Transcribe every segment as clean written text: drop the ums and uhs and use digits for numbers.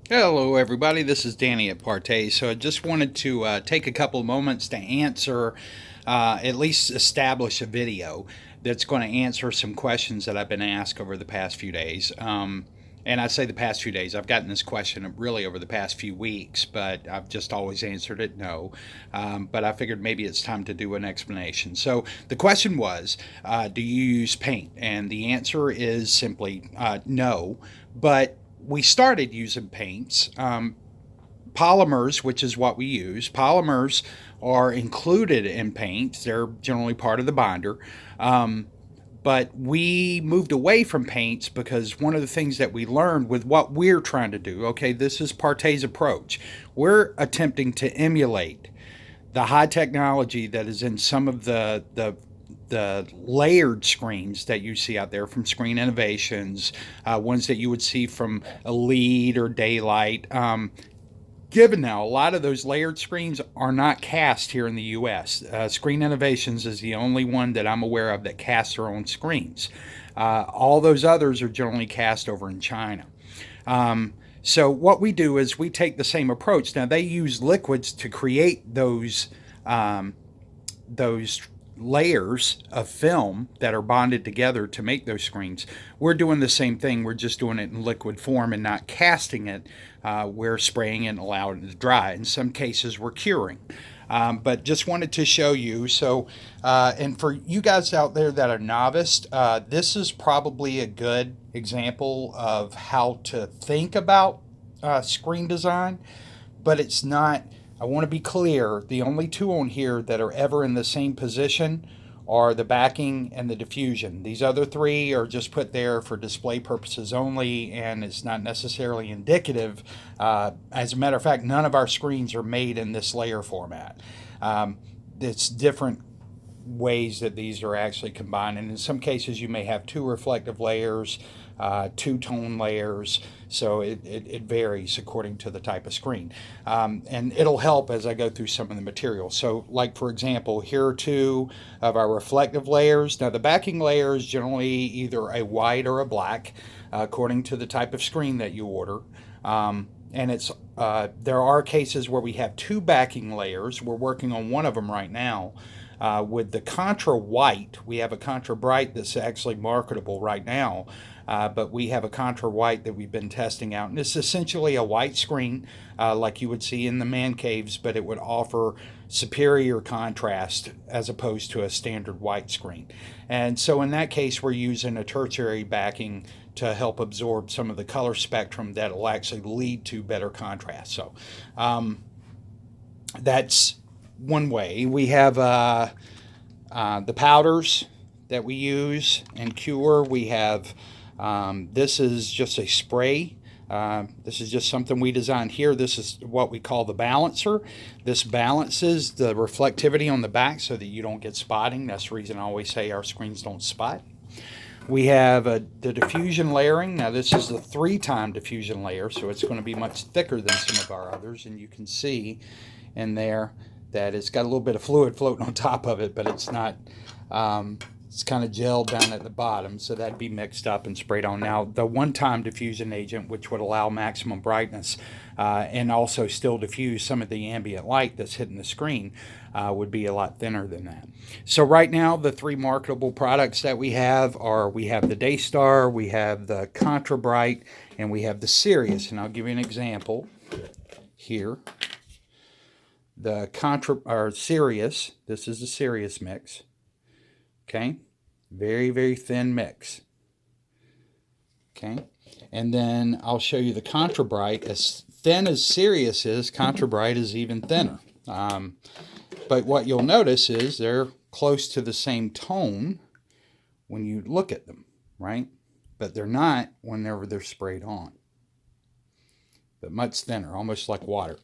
Hello, everybody. This is Danny at ParTay's. So I just wanted to take a couple of moments to answer, at least establish a video that's going to answer some questions that I've been asked over the past few days. And I say the past few days, I've gotten this question really over the past few weeks, but I've just always answered it no. But I figured maybe it's time to do an explanation. So the question was, do you use paint? And the answer is simply no. But we started using paints. Polymers, which is what we use, polymers are included in paints. They're generally part of the binder. But we moved away from paints because one of the things that we learned with what we're trying to do, okay, this is ParTay's approach. We're attempting to emulate the high technology that is in some of the layered screens that you see out there from Screen Innovations, ones that you would see from Elite or Daylight. Given now, a lot of those layered screens are not cast here in the U.S. Screen Innovations is the only one that I'm aware of that casts their own screens. All those others are generally cast over in China. So what we do is we take the same approach. Now they use liquids to create those layers of film that are bonded together to make those screens. We're doing the same thing. We're just doing it in liquid form and not casting it. We're spraying it and allowing it to dry. In some cases, we're curing. But just wanted to show you. So, and for you guys out there that are novice, this is probably a good example of how to think about screen design, but it's not. I want to be clear, the only two on here that are ever in the same position are the backing and the diffusion. These other three are just put there for display purposes only, and it's not necessarily indicative. As a matter of fact, none of our screens are made in this layer format. It's different ways that these are actually combined. And in some cases, you may have two reflective layers, two tone layers. So it varies according to the type of screen. And it'll help as I go through some of the materials. So, like for example, here are two of our reflective layers. Now, the backing layer is generally either a white or a black, according to the type of screen that you order. And it's there are cases where we have two backing layers. We're working on one of them right now. With the Contra White, we have a Contra Bright that's actually marketable right now, but we have a Contra White that we've been testing out. And it's essentially a white screen like you would see in the man caves, but it would offer superior contrast as opposed to a standard white screen. And so in that case, we're using a tertiary backing to help absorb some of the color spectrum that will actually lead to better contrast. So that's one way. We have the powders that we use and cure. We have this is just a spray. This is just something we designed here. This is what we call the balancer. This balances the reflectivity on the back so that you don't get spotting. That's the reason I always say our screens don't spot. We have the diffusion layering. Now this is the 3-time diffusion layer, so it's going to be much thicker than some of our others. And you can see in there that it's got a little bit of fluid floating on top of it, but it's not, it's kind of gelled down at the bottom, so that'd be mixed up and sprayed on. Now, the 1-time diffusion agent, which would allow maximum brightness and also still diffuse some of the ambient light that's hitting the screen, would be a lot thinner than that. So right now, the 3 marketable products that we have are, we have the Daystar, we have the Contra Bright, and we have the Sirius. And I'll give you an example here. The Contra or Sirius, this is the Sirius mix. Okay, very, very thin mix. Okay, and then I'll show you the Contra Bright. As thin as Sirius is, Contra Bright is even thinner. But what you'll notice is they're close to the same tone when you look at them, right? But they're not whenever they're sprayed on. But much thinner, almost like water.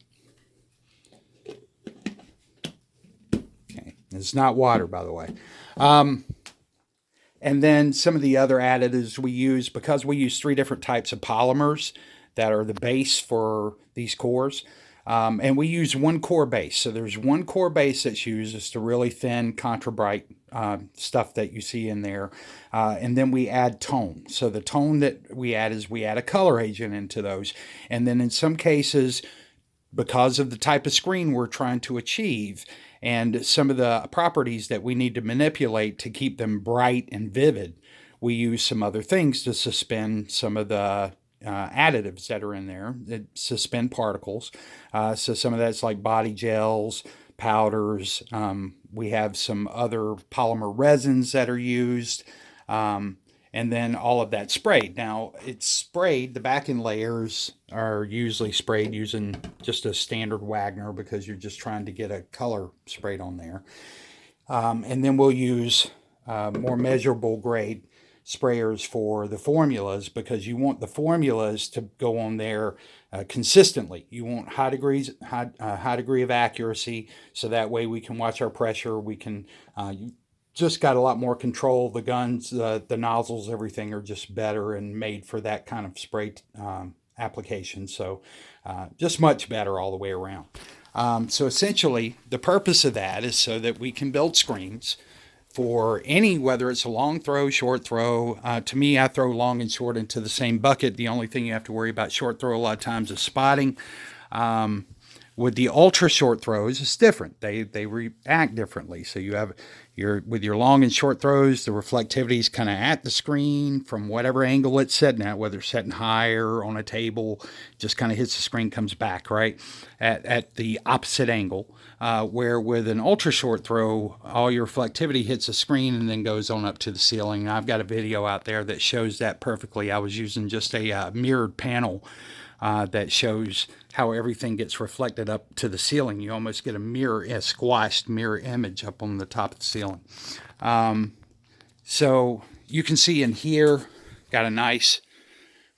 It's not water, by the way. And then some of the other additives we use, because we use 3 different types of polymers that are the base for these cores. And we use one core base. So there's one core base that's used. It's the really thin, contra bright stuff that you see in there. And then we add tone. So the tone that we add is we add a color agent into those. And then in some cases, because of the type of screen we're trying to achieve and some of the properties that we need to manipulate to keep them bright and vivid, we use some other things to suspend some of the additives that are in there that suspend particles. So some of that's like body gels, powders. We have some other polymer resins that are used. And then all of that sprayed. Now it's sprayed, the back end layers are usually sprayed using just a standard Wagner because you're just trying to get a color sprayed on there. And then we'll use more measurable grade sprayers for the formulas because you want the formulas to go on there consistently. You want high degree of accuracy, so that way we can watch our pressure. We can just got a lot more control. The guns, the nozzles, everything are just better and made for that kind of spray application. So just much better all the way around. So essentially, the purpose of that is so that we can build screens for any, whether it's a long throw, short throw. To me, I throw long and short into the same bucket. The only thing you have to worry about short throw a lot of times is spotting. With the ultra short throws, it's different. They react differently. So you have with your long and short throws, the reflectivity is kind of at the screen from whatever angle it's setting at, whether it's setting higher on a table, just kind of hits the screen, comes back, right? At the opposite angle. Where with an ultra short throw, all your reflectivity hits the screen and then goes on up to the ceiling. I've got a video out there that shows that perfectly. I was using just a mirrored panel that shows how everything gets reflected up to the ceiling. You almost get a squashed mirror image up on the top of the ceiling. So you can see in here, got a nice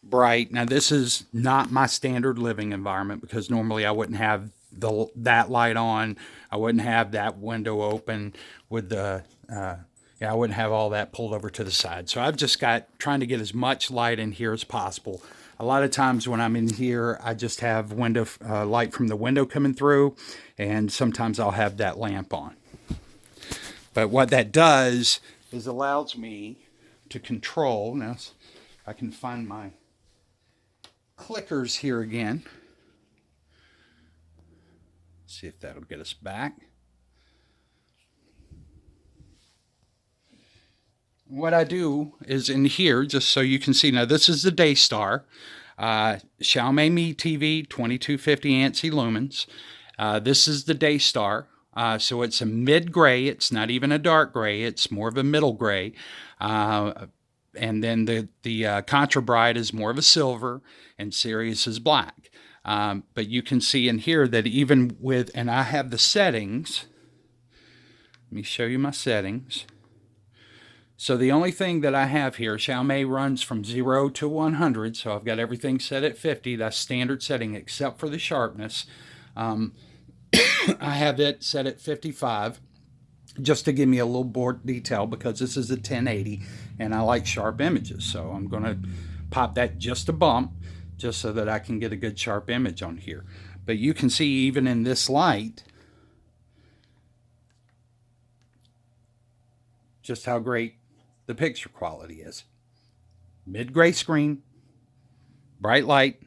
bright. Now this is not my standard living environment because normally I wouldn't have that light on. I wouldn't have that window open with the I wouldn't have all that pulled over to the side. So I've just got trying to get as much light in here as possible. A lot of times when I'm in here, I just have window light from the window coming through, and sometimes I'll have that lamp on. But what that does is allows me to control. Now, if I can find my clickers here again. See if that'll get us back. What I do is in here, just so you can see, now this is the Daystar, Xiaomi Mi TV, 2250 ANSI lumens. This is the Daystar, so it's a mid-gray. It's not even a dark gray. It's more of a middle gray. And then the Contra Bright is more of a silver, and Sirius is black. But you can see in here that even with, and I have the settings. Let me show you my settings. So the only thing that I have here, Xiaomi runs from 0 to 100, so I've got everything set at 50. That's standard setting except for the sharpness. I have it set at 55 just to give me a little more detail because this is a 1080 and I like sharp images. So I'm going to pop that just a bump just so that I can get a good sharp image on here. But you can see even in this light just how great the picture quality is. Mid-gray screen, bright light,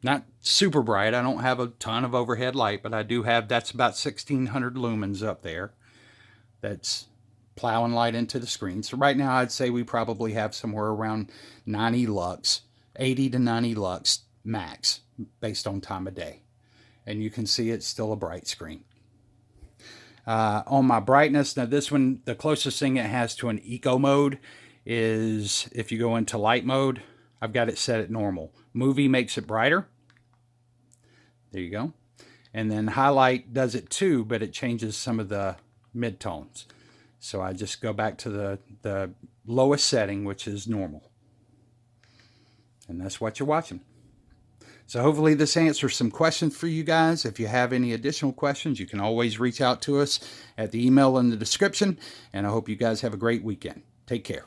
not super bright. I don't have a ton of overhead light, but I do have, that's about 1600 lumens up there. That's plowing light into the screen. So right now I'd say we probably have somewhere around 90 lux, 80 to 90 lux max based on time of day. And you can see it's still a bright screen. On my brightness, now this one, the closest thing it has to an eco mode is if you go into light mode, I've got it set at normal. Movie makes it brighter. There you go. And then highlight does it too, but it changes some of the midtones. So I just go back to the lowest setting, which is normal. And that's what you're watching. So hopefully this answers some questions for you guys. If you have any additional questions, you can always reach out to us at the email in the description. And I hope you guys have a great weekend. Take care.